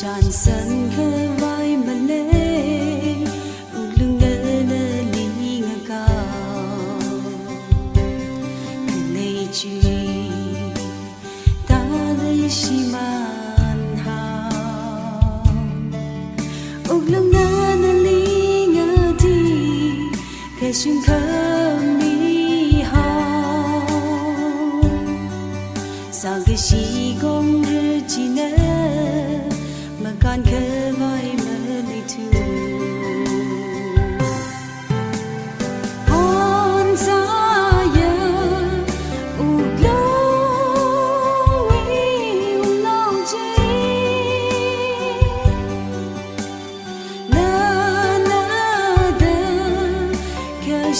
tràn sân khơi vai mà lê lưng nơ nơ lý ngơ cao lê truy ta lấy xi man hào lưng nơ nơ lý ngơ thi khe xuyên khơi mi hào sao cái xi công rơi chỉ nơ mà can khơi vai mơ lì thu hôn xa ya u lâu uy u lâu chi na na da khe